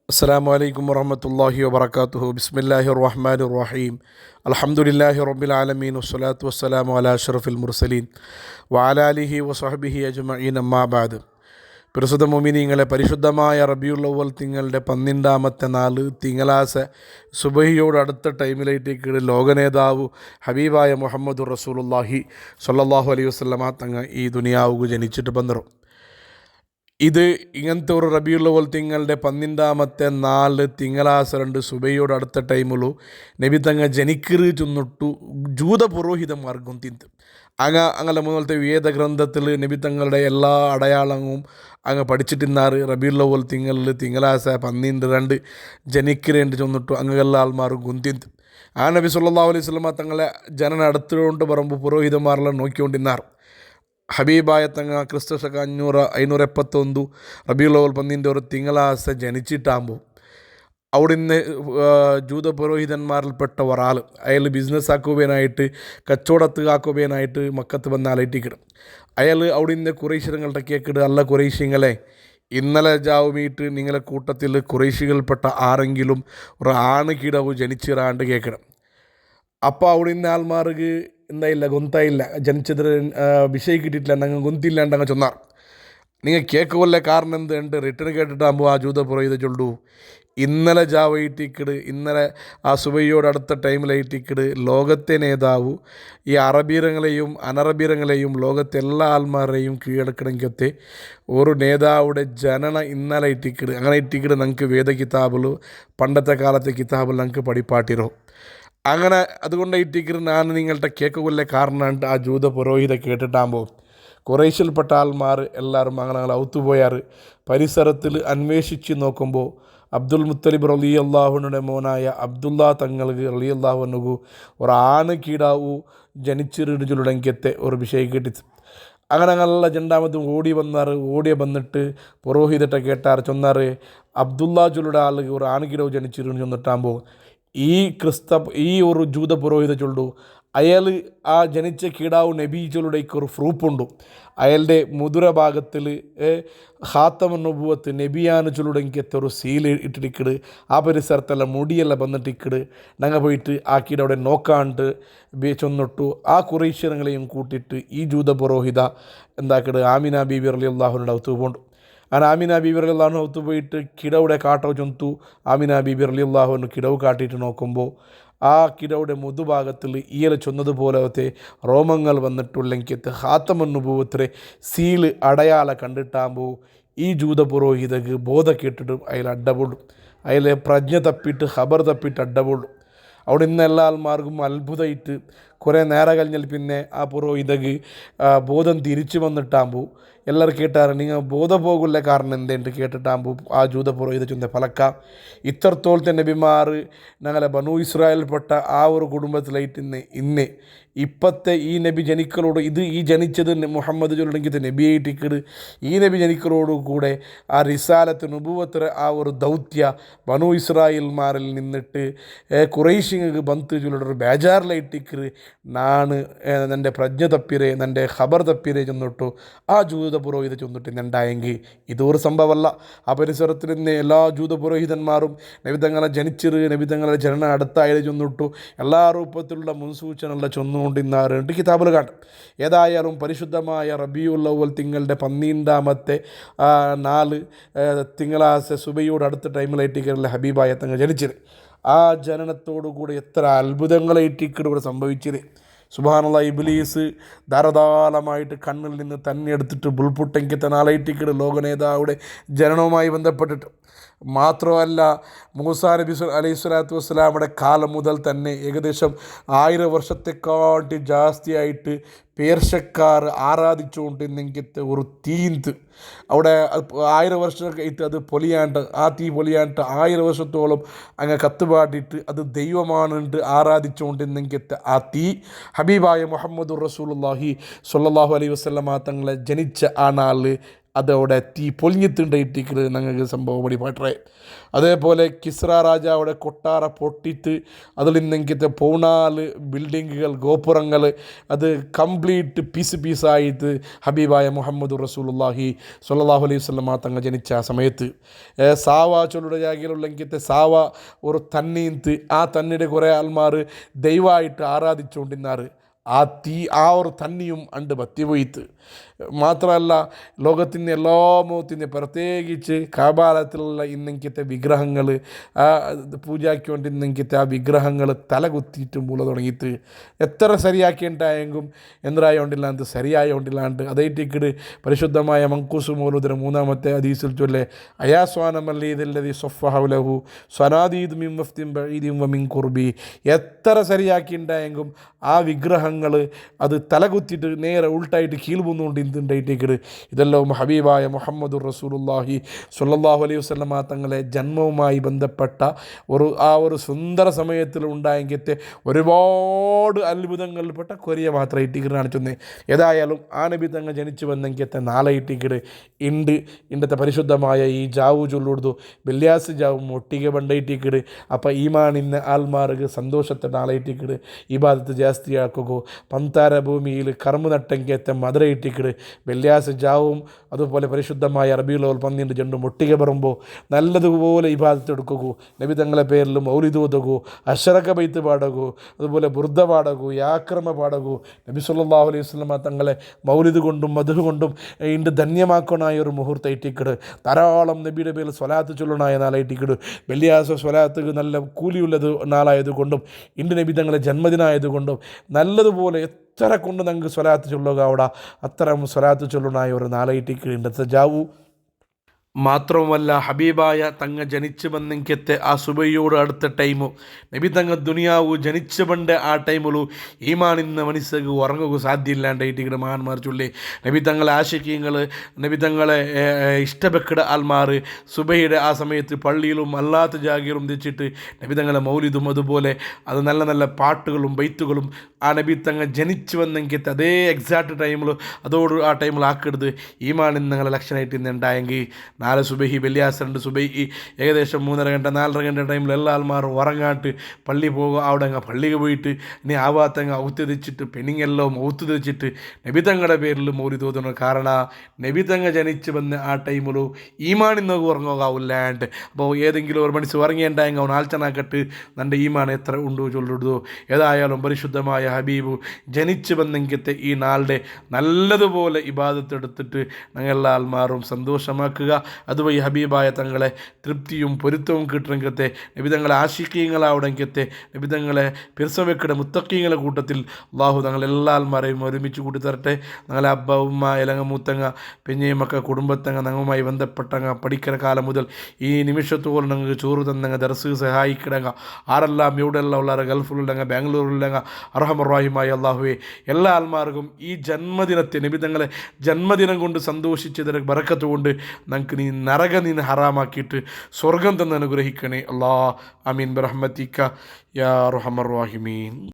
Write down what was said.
അസ്സലാമു അലൈക്കും വറഹ്മത്തുള്ളാഹി വബറകാതുഹു. ബിസ്മില്ലാഹിർ റഹ്മാനിർ റഹീം. അൽഹംദുലില്ലാഹി റബ്ബിൽ ആലമീൻ വസ്സലാത്തു വസ്സലാമു അലാ അഷ്റഫിൽ മുർസലീൻ വഅലാ ആലിഹി വസഹ്ബിഹി അജ്മഈൻ. അമ്മാ ബഅദ്. പ്രസ്തുത മുഅ്മിനീങ്ങളെ, പരിശുദ്ധമായ റബീഉൽ അവ്വൽ തിങ്കളുടെ 12-ാമത്തെ നാൾ തിങ്കളാഴ്ച സുബഹിയോട് അടുത്ത ടൈമിലേക്ക് ലോകനേതാവ് ഹബീബായ മുഹമ്മദുർ റസൂലുള്ളാഹി സ്വല്ലല്ലാഹു അലൈഹി വസല്ലമ തങ്ങൾ ഈ ദുനിയാവുക ജനിച്ചിട്ട് ബന്ധറും. ഇത് ഇങ്ങനത്തെ ഒരു റബീഉൽ അവ്വൽ തിങ്കളുടെ 12-ാമത്തെ നാല് തിങ്കളാഴ്ച 2 സുബഹിയോട് അടുത്ത ടൈമിലു നബി തങ്ങ ജനിക്കറ് ചെന്നിട്ടു ജൂത പുരോഹിതന്മാർക്കും തിന്ത് അങ്ങനെ മുതലത്തെ വേദഗ്രന്ഥത്തിൽ നബി തങ്ങളുടെ എല്ലാ അടയാളങ്ങളും പഠിച്ചിട്ടിന്നാറ്. റബീഉൽ അവ്വൽ തിങ്കളാഴ്ച 12-2 ജനിക്കറേണ്ടി ചെന്നിട്ടു എല്ലാ ആൾമാരും കുന്തിന്ത്. ആ നബി സല്ലല്ലാഹു അലൈഹി വസല്ലമ തങ്ങളെ ജനന അടുത്തുകൊണ്ട് പറയുമ്പോൾ പുരോഹിതന്മാരെല്ലാം നോക്കിക്കൊണ്ടിന്നാറ്. ഹബീബായ തങ്ങ ക്രിസ്തുശക 571 റബീഉൽ അവ്വൽ 12 ഒരു തിങ്കളാഴ്ച ജനിച്ചിട്ടാകുമ്പോൾ അവിടുന്ന് ജൂത പുരോഹിതന്മാരിൽപ്പെട്ട ഒരാൾ അയാൾ ബിസിനസ് ആക്കുവാനായിട്ട് കച്ചവടത്തുകാക്കുവാനായിട്ട് മക്കത്ത് വന്ന ആളായിട്ടിക്കിടും. അയാൾ അവിടുന്ന് കുറേശ്യങ്ങളുടെ കേക്കിട്, അല്ല കുറേശ്യങ്ങളെ, ഇന്നലെ ജാവുമീട്ട് നിങ്ങളെ കൂട്ടത്തിൽ കുറേശ്യകൾപ്പെട്ട ആരെങ്കിലും ഒരു ആണ് കിടവ് ജനിച്ചിറാണ്ട് കേൾക്കണം. അപ്പോൾ അവിടുന്ന് ആൾമാർക്ക് എന്തായില്ല, ഗൊന്തായില്ല, ജനിച്ചതിന് വിഷയം കിട്ടിയിട്ടില്ല, ഞങ്ങൾ ഗൊന്തില്ലാണ്ട് ചൊന്നാർ. നിങ്ങൾ കേൾക്കുമല്ലേ കാരണം എന്ത് ഉണ്ട് റിട്ടേൺ കേട്ടിട്ടാകുമ്പോൾ ആ ജൂത പുരോഹിത ചൊല്ലു, ഇന്നലെ ജാവയിട്ടിക്കിട്, ഇന്നലെ ആ സുബഹിയോട് അടുത്ത ടൈമിലായിട്ടിക്കിട് ലോകത്തെ നേതാവ് ഈ അറബീരങ്ങളെയും അനറബീരങ്ങളെയും ലോകത്തെ എല്ലാ ആൾമാരെയും കീഴടക്കണമെങ്കിൽ ഒരു നേതാവുടെ ജനന ഇന്നലെ ഇട്ടിക്കിട്, അങ്ങനെ ഇട്ടിക്കിട് ഞങ്ങൾക്ക് വേദ കിതാബിൽ പണ്ടത്തെ കാലത്തെ കിതാബിൽ ഞങ്ങൾക്ക് പഠിപ്പാട്ടിരോ. അങ്ങനെ അതുകൊണ്ട് ഇട്ടിക്കിറ് ഞാൻ നിങ്ങളുടെ കേൾക്കുകൊല്ലേ കാരണമുണ്ട് ആ ജൂത പുരോഹിത കേട്ടിട്ടാകുമ്പോൾ കുറേശ്യയിൽപ്പെട്ട ആൾമാർ എല്ലാവരും അങ്ങനെ ഔത്തുപോയാറ്. പരിസരത്തിൽ അന്വേഷിച്ച് നോക്കുമ്പോൾ അബ്ദുൽ മുത്തലിബ് റളിയല്ലാഹുവിൻ്റെ മോനായ അബ്ദുള്ള തങ്ങൾക്ക് റളിയല്ലാഹുവിനു ഒരു ആണ് കീടാവു ജനിച്ചിരുടങ്കത്തെ ഒരു വിഷയം കിട്ടിച്ച്. അങ്ങനെയുള്ള രണ്ടാമതും ഓടിയ വന്നിട്ട് പുരോഹിതട്ട കേട്ടാർ ചൊന്നാറ്, അബ്ദുള്ള ചൊല്ലുടെ ആൾക്ക് ഒരു ആണ് കീടാവ് ജനിച്ചിരുന്നു ചെന്നിട്ടാകുമ്പോൾ ഈ ഒരു ജൂത പുരോഹിത ചൊല്ലു, അയാൾ ആ ജനിച്ച കീടാവ് നബി ചൊല്ലുടേക്ക് ഒരു പ്രൂഫുണ്ട്. അയാളുടെ മുതുര ഭാഗത്തിൽ ഖാത്തമുൻ നുബുവത്ത് നബിയാന് ചൊല്ലുടെങ്കത്തെ ഒരു സീല് ഇട്ടിട്ടിക്കിട്, ആ പരിസരത്തെല്ലാം മുടിയെല്ലാം വന്നിട്ടിക്കിട്, ഞങ്ങൾ പോയിട്ട് ആ കീടവിടെ നോക്കാണ്ട് ചൊന്നിട്ടു. ആ കുറേശ്യങ്ങളെയും കൂട്ടിയിട്ട് ഈ ജൂത പുരോഹിത എന്താക്കിട് ആമിന ബീബി റളിയല്ലാഹുവിൻ്റെ അടുത്ത് പോകണ്ടു. അങ്ങനെ ആമിന ബീബി റളിയല്ലാഹുവിൻ്റെ അടുത്ത് പോയിട്ട് കിടവിടെ കാട്ടോ ചൊന്തു. ആമിന ബീബി റളിയല്ലാഹുവിന് കിടവ് കാട്ടിയിട്ട് നോക്കുമ്പോൾ ആ കിടവിടെ മുതുഭാഗത്തിൽ ഇയാൾ ചൊന്നതുപോലത്തെ റോമങ്ങൾ വന്നിട്ടുള്ളെങ്കിൽ ഖാത്തമുൻ നുബുവത്തിലെ സീല് അടയാള കണ്ടിട്ടാകുമ്പോൾ ഈ ജൂത പുരോഹിതക്ക് ബോധം കേട്ടിട്ടും അയാൾ അഡ്ഡപൊള്ളും. അയാളെ പ്രജ്ഞ തപ്പിയിട്ട് ഖബർ തപ്പിയിട്ട് അഡ്ഡപൊള്ളും. അവിടെ ഇന്ന് എല്ലാ ആൾമാർക്കും അത്ഭുതമായിട്ട് കുറേ നേരം കഴിഞ്ഞാൽ പിന്നെ ആ പുരോഹിതക്ക് ബോധം തിരിച്ചു വന്നിട്ടാകുമ്പോൾ എല്ലാവരും കേട്ടാറ്, നിങ്ങൾ ബോധം പോകില്ല കാരണം എന്തേണ്ട് കേട്ടിട്ടാകുമ്പോൾ ആ ജൂത പുരോഹിത ചൊന്ന ഫലക്ക ഇത്രത്തോളത്തെ നബിമാർ ഞങ്ങളെ ബനു ഇസ്രായേൽപ്പെട്ട ആ ഒരു കുടുംബത്തിലായിട്ട് ഇന്ന് ഇപ്പോഴത്തെ ഈ നബി ജനിക്കലോട് ഈ ജനിച്ചത് മുഹമ്മദ് ചൊല്ലെങ്കിൽ നബിയായിട്ടിക്കട് ഈ നബി ജനിക്കലോട് കൂടെ ആ റിസാലത്ത് നുബുവത്ത് ആ ഒരു ദൗത്യ ബനു ഇസ്രായേൽമാരിൽ നിന്നിട്ട് കുറേശ്യങ്ങൾക്ക് ബന്ത് ചൊല്ലൊരു ബേജാറിലായിട്ടിക്കറ് നാണ് എൻ്റെ പ്രജ്ഞ തപ്പിരെ എൻ്റെ ഖബർ തപ്പിരെ ചെന്നിട്ടു ആ ജൂത പുരോഹിത ചെന്നിട്ട് ഉണ്ടായെങ്കിൽ ഇതൊരു സംഭവമല്ല. ആ പരിസരത്തിൽ നിന്ന് എല്ലാ ജൂത പുരോഹിതന്മാരും നബിതങ്ങളെ ജനിച്ചിറ്, നബിതങ്ങളെ ജനന അടുത്തായത് ചെന്നിട്ടു എല്ലാ രൂപത്തിലുള്ള മുൻസൂചനയുള്ള ചൊന്നുകൊണ്ടിരുന്നാറുണ്ട് കിതാബിൽ കാണും. ഏതായാലും പരിശുദ്ധമായ റബീഉൽ അവ്വൽ തിങ്കളുടെ 12-ാമത്തെ 4 തിങ്കളാഴ്ച സുബഹിയോട് അടുത്ത ടൈമിലായിട്ടിക്കറില്ല ഹബീബായ തങ്ങൾ ജനിച്ചത്. ആ ജനനത്തോടു കൂടി എത്ര അത്ഭുതങ്ങളായിട്ടിക്കട് ഇവിടെ സംഭവിച്ചത്. സുബ്ഹാനല്ലാഹ്, ഇബ്ലീസ് ധാരാളമായിട്ട് കണ്ണിൽ നിന്ന് തന്നെ എടുത്തിട്ട് ബുൾപുട്ടെങ്കിൽ നാളായിട്ടിക്കട് ലോകനേതാവിടെ ജനനവുമായി ബന്ധപ്പെട്ടിട്ട് മാത്രമല്ല മൂസാ നബി അലൈഹി സ്വലാത്തു വസ്സലാമുടെ കാലം മുതൽ തന്നെ ഏകദേശം 1000 വർഷത്തെക്കാട്ടി ജാസ്തിയായിട്ട് പേർഷ്യക്കാർ ആരാധിച്ചുകൊണ്ടിരുന്നെങ്കിൽ ഒരു തീന്ത് അവിടെ 1000 വർഷം കഴിഞ്ഞിട്ട് അത് പൊലിയാണ്ട് ആ തീ പൊലിയാണ്ട് 1000 വർഷത്തോളം അങ്ങ് കത്തുപാടിയിട്ട് അത് ദൈവമാണിട്ട് ആരാധിച്ചുകൊണ്ടിരുന്നെങ്കിൽ ആ തീ ഹബീബായ മുഹമ്മദുർ റസൂലുള്ളാഹി സ്വല്ലല്ലാഹു അലൈഹി വസല്ലമ തങ്ങളെ ജനിച്ച ആ നാൾ അതവിടെ തീ പൊളിഞ്ഞിട്ടുണ്ടായിട്ടിരിക്കുന്നത് ഞങ്ങൾക്ക് സംഭവം പടി പാട്ടേ. അതേപോലെ കിസ്ര രാജാവിടെ കൊട്ടാര പൊട്ടിത്ത് അതിൽ നിന്നെങ്കിത്തെ 14 ബിൽഡിങ്ങുകൾ ഗോപുരങ്ങൾ അത് കംപ്ലീറ്റ് പീസായിട്ട് ഹബീബായ മുഹമ്മദ് റസൂലുള്ളാഹി സ്വല്ലല്ലാഹു അലൈഹി വസല്ലമ തങ്ങൾ ജനിച്ച ആ സമയത്ത് സാവ ചൊല്ലുടെ ജാഗയിലുള്ളെങ്കിത്തെ സാവ ഒരു തന്നീന്ത് ആ തന്നിയുടെ കുറേ ആൾമാർ ദൈവമായിട്ട് ആരാധിച്ചുകൊണ്ടിരുന്നാറ്. ആ തീ ആ ഒരു തന്നിയും അണ്ട് ബത്തിപോയിത്ത്. മാത്രമല്ല ലോകത്തിൻ്റെ എല്ലാ മുഖത്തിൻ്റെ പ്രത്യേകിച്ച് കാബാലത്തിലുള്ള ഇന്നെങ്കിത്തെ വിഗ്രഹങ്ങൾ പൂജാക്കൊണ്ടിരുന്നെങ്കിത്തെ ആ വിഗ്രഹങ്ങൾ തലകുത്തിയിട്ട് മൂല തുടങ്ങിയിട്ട് എത്ര ശരിയാക്കിണ്ടായെങ്കും എന്തായോണ്ടില്ലാണ്ട് ശരിയായോണ്ടില്ലാണ്ട് അതേറ്റിക്കിട് പരിശുദ്ധമായ മങ്കൂസ് മൗലൂദിന് 3-ാമത്തെ ഹദീസിൽ ചൊല്ലെ അയാസ്വാന മല്ലീദല്ലദി സൊഫഹുലഹു സ്വനാദീദ് മിൻ വഫ്തിൻ ബഈദിൻ വമിൻ ഖുർബി. എത്ര ശരിയാക്കിണ്ടായെങ്കും ആ വിഗ്രഹങ്ങൾ അത് തലകുത്തിയിട്ട് നേരെ ഉൾട്ടായിട്ട് കീഴ്പോന്നുകൊണ്ട് ഇന്തുണ്ടായിട്ടേക്കിട്. ഇതെല്ലാം ഹബീബായ മുഹമ്മദുർ റസൂലുള്ളാഹി സ്വല്ലല്ലാഹു അലൈഹി വസല്ലമ തങ്ങളെ ജന്മവുമായി ബന്ധപ്പെട്ട ഒരു സുന്ദര സമയത്തിൽ ഉണ്ടായെങ്കിലത്തെ ഒരുപാട് അത്ഭുതങ്ങളിൽപ്പെട്ട കൊറിയ മാത്രം ഇട്ടിക്കിട് കാണിച്ചൊന്നേ. ഏതായാലും ആ നബി തങ്ങൾ ജനിച്ചു വന്നെങ്കിലത്തെ നാളെ ഇട്ടിക്കിട് ഇണ്ടത്തെ പരിശുദ്ധമായ ഈ ജാവു ചൊല്ലുകൊടുത്തു വെള്ളിയാസ് ജാവും ഒട്ടിಗೆ ಬಂಡೈಟಿക്കിട്. അപ്പം ഈമാനിന്ന ആൽമാർക്ക് സന്തോഷത്തെ നാളെ ഇട്ടിക്കിട് ഇബാദത്ത് ಜಾಸ್ತಿ ആക്കുകയോ പന്താര ഭൂമിയിൽ കർമ്മ നട്ടെങ്കത്തെ മധുര ഇട്ടിക്കിട് വെള്ളിയാസ് ജാവും അതുപോലെ പരിശുദ്ധമായ റബീഉൽ അവ്വൽ 12 ജണ്ടും ഒട്ടിಗೆ വരുമ്പോൾ നല്ലതുപോലെ ഇബാദത്ത് എടുക്കുകയോ നബി തങ്ങളെ പേരിൽ മൗലിദ് ഓതുകയോ അശ്റക ബൈത്ത് പാടുകയോ അതുപോലെ ബുർദ പാടുകയോ യാക്രമ പാടുകയോ നബി സല്ലല്ലാഹു അലൈഹി വസല്ലമ തങ്ങളെ മൗലിദ് കൊണ്ടും മധു കൊണ്ടും ഇണ്ട് ധന്യമാക്കണായ ഒരു മുഹൂർത്തം ഇട്ടിക്കിട്. ധാരാളം നബിയുടെ പേരിൽ സ്വലാത്ത് ചൊല്ലണായ നാളെ ഇട്ടിക്കിട്. വെള്ളിയാഴ്ച സ്വലാത്ത് നല്ല കൂലിയുള്ളത് നാളായതുകൊണ്ടും ഇണ്ട് നബി തങ്ങളെ ജന്മദിനമായതുകൊണ്ടും നല്ലതുപോലെ എത്ര കൊണ്ട് ഞങ്ങൾക്ക് സ്വലാത്ത് ചൊല്ലുക അവിടെ അത്തരം സ്വലാത്ത് ചൊല്ലണായ ഒരു നാളെ ഇട്ടിക്കിട് ഇണ്ടത്തെ ജാവു. മാത്രവുമല്ല ഹബീബായ തങ്ങ ജനിച്ചു വന്നെങ്കിലത്തെ ആ സുബൈയോട് അടുത്ത ടൈമു നബി തങ്ങ ദുനിയാവു ജനിച്ചു പണ്ട് ആ ടൈമിലു ഈമാനിന്ന മനുഷ്യക്ക് ഉറങ്ങുക സാധ്യമില്ലാണ്ടായിട്ട് മഹാന്മാർ ചൊല്ലി നബി തങ്ങളെ ആശിക്കങ്ങൾ നബി തങ്ങളെ ഇഷ്ടപ്പെക്കട ആൽമാർ സുബൈയുടെ ആ സമയത്ത് പള്ളിയിലും അല്ലാത്ത ജാഗയിലും തെച്ചിട്ട് നബി തങ്ങളെ മൗലിദും അതുപോലെ അത് നല്ല നല്ല പാട്ടുകളും ബൈത്തുകളും ആ നബി തങ്ങ ജനിച്ചു വന്നെങ്കിലത്തെ അതേ എക്സാക്ട് ടൈമിൽ അതോട് ആ ടൈമിൽ ആക്കരുത് ഈമാനിന്ന് നിങ്ങളെ ലക്ഷണമായിട്ട് ഇന്ന് ഉണ്ടായെങ്കിൽ 4 സുബഹി വെള്ളിയാഴ്ച 2 സുബഹി ഏകദേശം 3:30 ഗಂಟೆ 4:30 ഗಂಟೆ ടൈമിൽ എല്ലാ ആൾമാരും ഉറങ്ങാട്ട് പള്ളി പോകുക. അവിടെ പള്ളിക്ക് പോയിട്ട് ഇനി ആ ഭാഗത്തങ്ങ് ഔത്ത് തെച്ചിട്ട് പെണ്ണിങ്ങെല്ലാം ഔത്ത് തെച്ചിട്ട് നബി തങ്ങളുടെ പേരിൽ മൗലിദ് ഓതുന്നു. കാരണം നബി തങ്ങ ജനിച്ച് വന്ന് ആ ടൈമിൽ ഈമാനിന്നൊക്കെ ഉറങ്ങുകയില്ലാണ്ട്. അപ്പോൾ ഏതെങ്കിലും ഒരു മനുഷ്യൻ ഉറങ്ങിയുണ്ടായെങ്കിൽ അവൻ ആൽച്ചനാക്കട്ട് നൻ്റെ ഈമാൻ എത്ര ഉണ്ടോ ചൊല്ലിടുതോ. ഏതായാലും പരിശുദ്ധമായ ഹബീബ് ജനിച്ച് വന്നെങ്കിലത്തെ ഈ നാളുടെ നല്ലതുപോലെ ഇബാദത്ത് എടുത്തിട്ട് ഞങ്ങൾ എല്ലാ ആൾമാരും സന്തോഷമാക്കുക. അതുവഴി ഹബീബായ തങ്ങളെ തൃപ്തിയും പൊരുത്തവും കിട്ടണമെങ്കിലത്തെ നബി തങ്ങളെ ആശിക്കീങ്ങളാവണമെങ്കിലത്തെ നബി തങ്ങളെ പിർസവെക്കടെ മുത്തക്കീങ്ങളെ കൂട്ടത്തിൽ അള്ളാഹു തങ്ങളെല്ലാ ആൾമാരെയും ഒരുമിച്ച് കൂട്ടി തരട്ടെ. ഞങ്ങളെ അബ്ബ ഉമ്മ ഇലങ്ങ മൂത്തങ്ങ പെഞ്ഞേമക്ക കുടുംബത്തങ്ങ ഞങ്ങളുമായി ബന്ധപ്പെട്ടങ്ങ പഠിക്കുന്ന കാലം മുതൽ ഈ നിമിഷത്തോളം ഞങ്ങൾക്ക് ചോറ് തന്നങ്ങ ദർസ് സഹായിക്കിടങ്ങ ആരെല്ലാം ഇവിടെയെല്ലാം ഉള്ളവരെ ഗൾഫിലുള്ളങ്ങ ബാംഗ്ലൂരിലുള്ളങ്ങ അർഹമറാഹിമായ അള്ളാഹുവെ എല്ലാ ആൾമാർക്കും ഈ ജന്മദിനത്തെ നബി തങ്ങളെ ജന്മദിനം കൊണ്ട് സന്തോഷിച്ചതിന് ബറക്കത്ത് കൊണ്ട് ഞങ്ങൾക്ക് നീ നരക നീ ഹറാമാക്കിയിട്ട് സ്വർഗം തന്നെ അനുഗ്രഹിക്കണേ അല്ലാ. അമീൻ ബിറഹ്മതിക യാ അർഹമർ റഹീമീൻ.